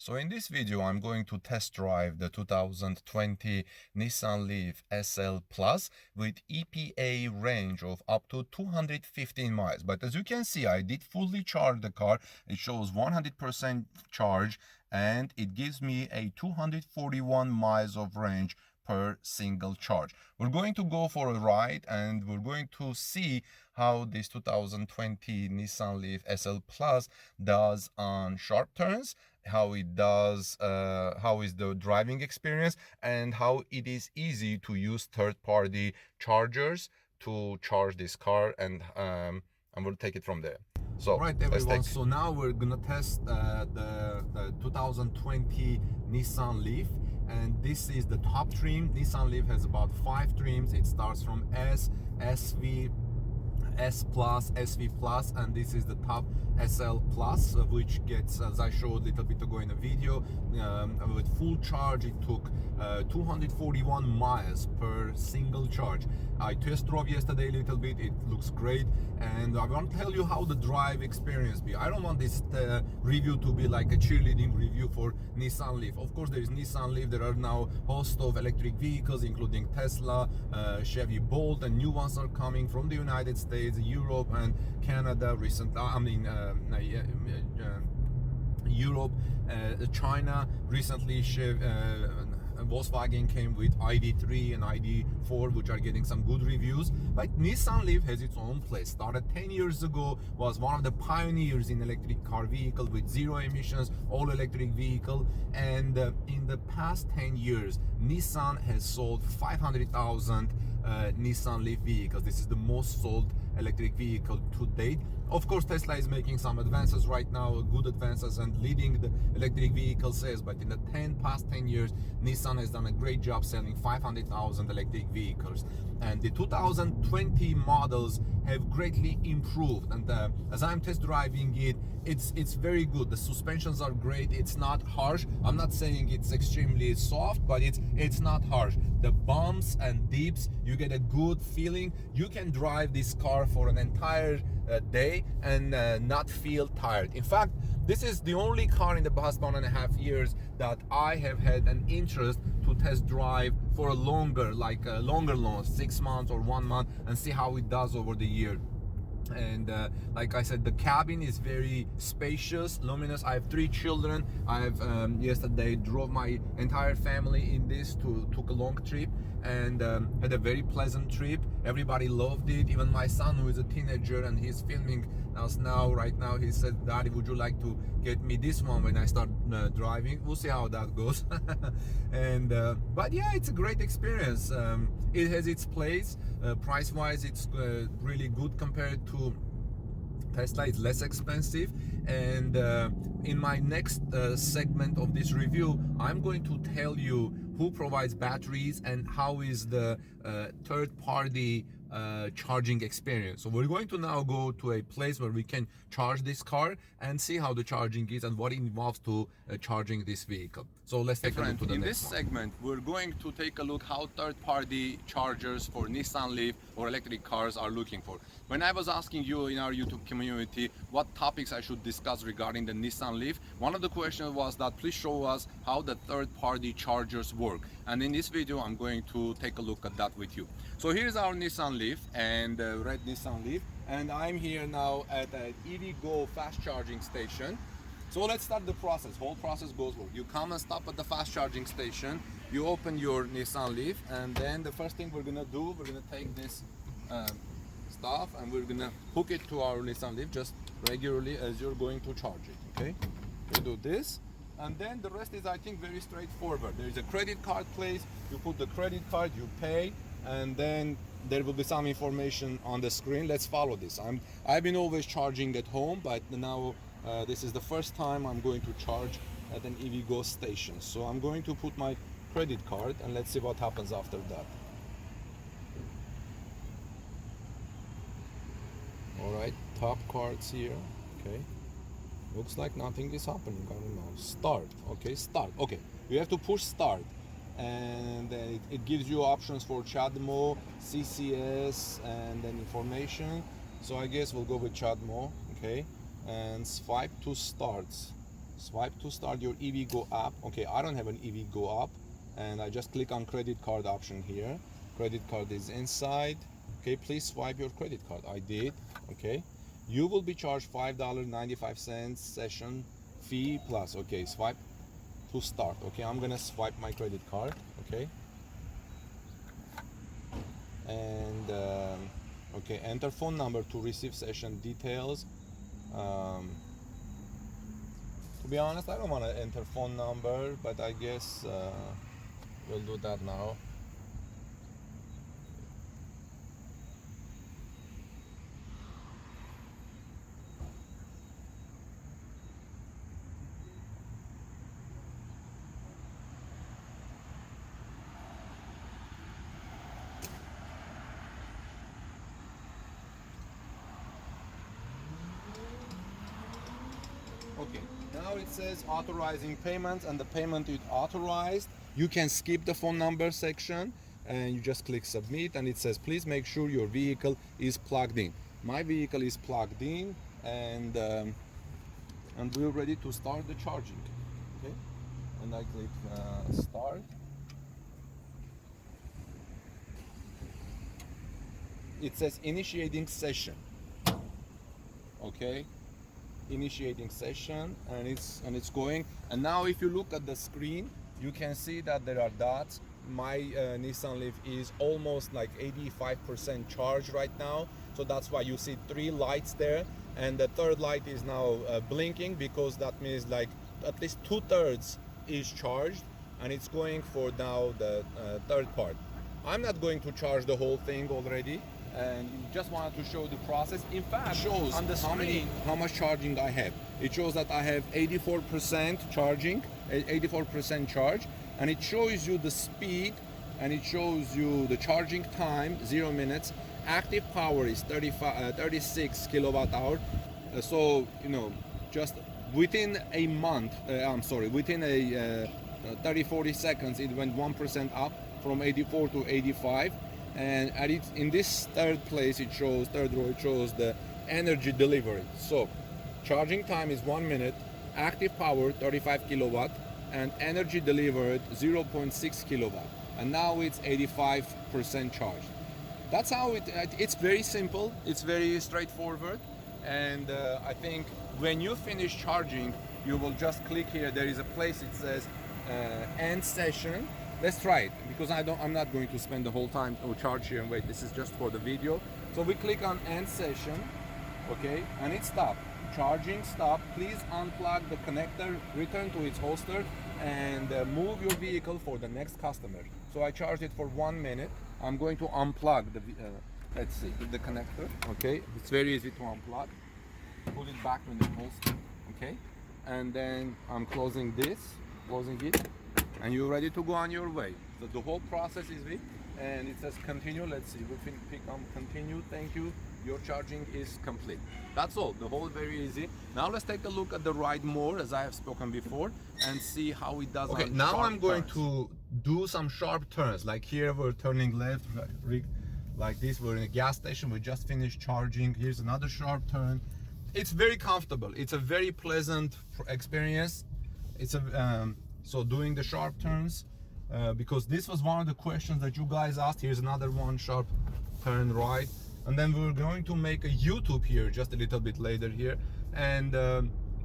So in this video, I'm going to test drive the 2020 Nissan Leaf SL Plus with EPA range of up to 215 miles. But as you can see, I did fully charge the car. It shows 100% charge and it gives me a 241 miles of range per single charge. We're going to go for a ride and we're going to see how this 2020 Nissan Leaf SL Plus does on sharp turns, how it does, how is the driving experience, and how it is easy to use third-party chargers to charge this car, and we'll take it from there. So right, everyone, so now we're gonna test the 2020 Nissan Leaf, and this is the top trim. Nissan Leaf has about 5 trims. It starts from S, SV, S Plus, SV Plus, and this is the top SL Plus, which gets, as I showed a little bit ago in a video, with full charge it took 241 miles per single charge. I test drove yesterday a little bit. It looks great, and I want to tell you how the drive experience be. I don't want this review to be like a cheerleading review for Nissan Leaf. Of course, there is Nissan Leaf. There are now host of electric vehicles, including Tesla, Chevy Bolt, and new ones are coming from the United States, Europe, and Canada. Europe, China. Recently, Volkswagen came with ID3 and ID4, which are getting some good reviews. But Nissan Leaf has its own place. Started 10 years ago, was one of the pioneers in electric car vehicle with zero emissions, all electric vehicle. And in the past 10 years, Nissan has sold 500,000 Nissan Leaf vehicles. This is the most sold electric vehicle to date. Of course, Tesla is making some advances right now, good advances, and leading the electric vehicle sales. But in the past 10 years, Nissan has done a great job selling 500,000 electric vehicles. And the 2020 models have greatly improved. And as I'm test driving it, it's very good. The suspensions are great. It's not harsh. I'm not saying it's extremely soft, but it's not harsh. The bumps and dips, you get a good feeling. You can drive this car for an entire day and not feel tired. In fact, this is the only car in the past 1.5 years that I have had an interest to test drive for a longer, like a longer loan, 6 months or 1 month, and see how it does over the year. And like I said, the cabin is very spacious, luminous. I have 3 children. I've yesterday drove my entire family in this, took a long trip, and had a very pleasant trip. Everybody loved it. Even my son, who is a teenager, and he's filming us now, right now, he said, "Daddy, would you like to get me this one when I start driving?" We'll see how that goes. And but yeah, it's a great experience. It has its place. Price wise, it's really good compared to Tesla. It's less expensive. And in my next segment of this review, I'm going to tell you who provides batteries and how is the third-party charging experience. So we're going to now go to a place where we can charge this car and see how the charging is and what it involves to charging this vehicle. So let's take a look to the next one. In this segment, we're going to take a look how third-party chargers for Nissan Leaf or electric cars are looking for. When I was asking you in our YouTube community what topics I should discuss regarding the Nissan Leaf, one of the questions was that please show us how the third-party chargers work. And in this video, I'm going to take a look at that with you. So here's our Nissan Leaf, and red Nissan Leaf, and I'm here now at an EVgo fast charging station. So let's start the process. Whole process goes well. You come and stop at the fast charging station, you open your Nissan Leaf, and then the first thing we're gonna do, we're gonna take this stuff and we're gonna hook it to our Nissan Leaf just regularly as you're going to charge it. Okay, we do this, and then the rest is, I think, very straightforward. There is a credit card place. You put the credit card, you pay, and then there will be some information on the screen. Let's follow this. I've been always charging at home, but now this is the first time I'm going to charge at an EVgo station. So I'm going to put my credit card and let's see what happens after that. All right, top cards here. Okay, looks like nothing is happening. I don't know. Start. Okay, start. Okay, you have to push start, and it gives you options for CHAdeMO, CCS, and then information. So I guess we'll go with CHAdeMO. Okay, and swipe to start. Swipe to start your EV Go app. Okay, I don't have an EV Go app, and I just click on credit card option here. Credit card is inside. Okay, please swipe your credit card. I did. Okay, you will be charged $5.95 session fee plus. Okay, swipe to start. Okay, I'm gonna swipe my credit card. Okay, and okay, enter phone number to receive session details. To be honest, I don't want to enter phone number, but I guess we'll do that now. Okay, now it says authorizing payments, and the payment is authorized. You can skip the phone number section and you just click submit, and it says please make sure your vehicle is plugged in. My vehicle is plugged in, and we're ready to start the charging. Okay, and I click start. It says initiating session. Okay, initiating session, and it's going. And now if you look at the screen, you can see that there are dots. My Nissan Leaf is almost like 85% charged right now, so that's why you see 3 lights there, and the third light is now blinking, because that means like at least 2/3 is charged, and it's going for now the third part. I'm not going to charge the whole thing already, and just wanted to show the process. In fact, it shows on the screen how much charging I have. It shows that I have 84% charging, 84% charge, and it shows you the speed, and it shows you the charging time, 0 minutes. Active power is 36 kilowatt hour. So you know, just within a month, within a 30-40 seconds, it went 1% up from 84 to 85. And in this third place, third row, it shows the energy delivery. So charging time is 1 minute, active power 35 kilowatt, and energy delivered 0.6 kilowatt. And now it's 85% charged. That's how it's very simple, it's very straightforward. And I think when you finish charging, you will just click here. There is a place, it says end session. Let's try it, because I'm not going to spend the whole time to charge here and wait. This is just for the video. So we click on end session, okay, and it stopped. Charging stopped. Please unplug the connector, return to its holster, and move your vehicle for the next customer. So I charged it for 1 minute. I'm going to unplug let's see, the connector. Okay, it's very easy to unplug. Put it back in the holster. Okay, and then I'm closing it, and you're ready to go on your way. So the whole process is it, and it says continue. Let's see, we can pick on continue. Thank you, your charging is complete. That's all, the whole very easy. Now let's take a look at the ride more, as I have spoken before, and see how it does. Okay, now I'm going to do some sharp turns. Like here we're turning left, like this, we're in a gas station, we just finished charging. Here's another sharp turn. It's very comfortable, it's a very pleasant experience. It's a so doing the sharp turns, because this was one of the questions that you guys asked. Here's another one, sharp turn right, and then we're going to make a YouTube here just a little bit later here, and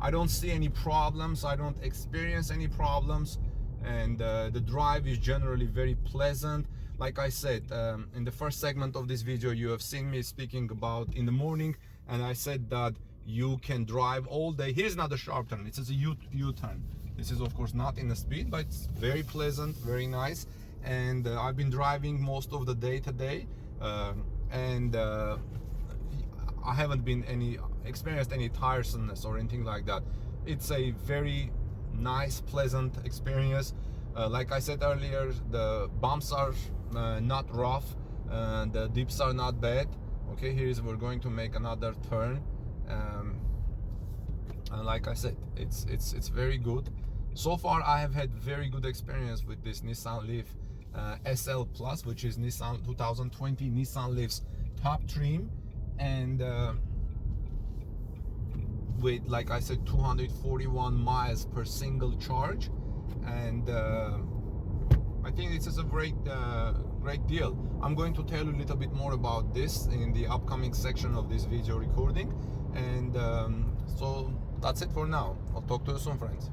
I don't see any problems, I don't experience any problems, and the drive is generally very pleasant. Like I said, in the first segment of this video, you have seen me speaking about in the morning, and I said that you can drive all day. Here's another sharp turn. It says a U-turn. This is of course not in the speed, but it's very pleasant, very nice. And I've been driving most of the day today, and I haven't been experienced any tiresomeness or anything like that. It's a very nice, pleasant experience. Like I said earlier, the bumps are not rough, the dips are not bad. Okay, we're going to make another turn, and like I said, it's very good. So far I have had very good experience with this Nissan Leaf SL Plus, which is Nissan 2020 Nissan Leaf's top trim, and with, like I said, 241 miles per single charge, and I think this is a great deal. I'm going to tell you a little bit more about this in the upcoming section of this video recording, and so that's it for now. I'll talk to you soon, friends.